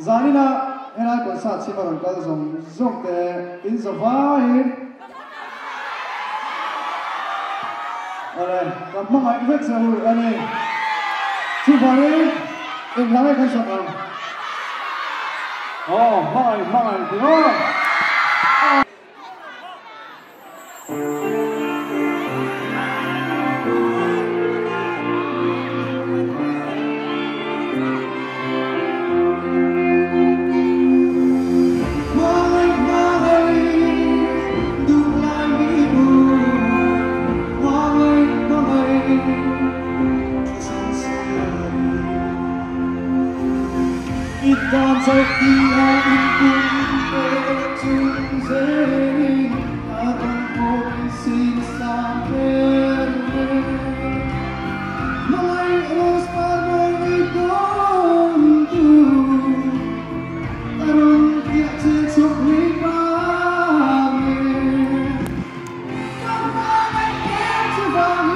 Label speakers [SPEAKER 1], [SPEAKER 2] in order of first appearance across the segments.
[SPEAKER 1] Zanina ena ko sa chimaron ka zong te in zavai ale kamang ai vet sa hu ani chubare in lame kan sa kan oh mai oh
[SPEAKER 2] Take the hand to say I don't want to see something. My was finally gone through. I don't get to talk me from it. Come on, I can't survive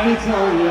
[SPEAKER 2] Hãy subscribe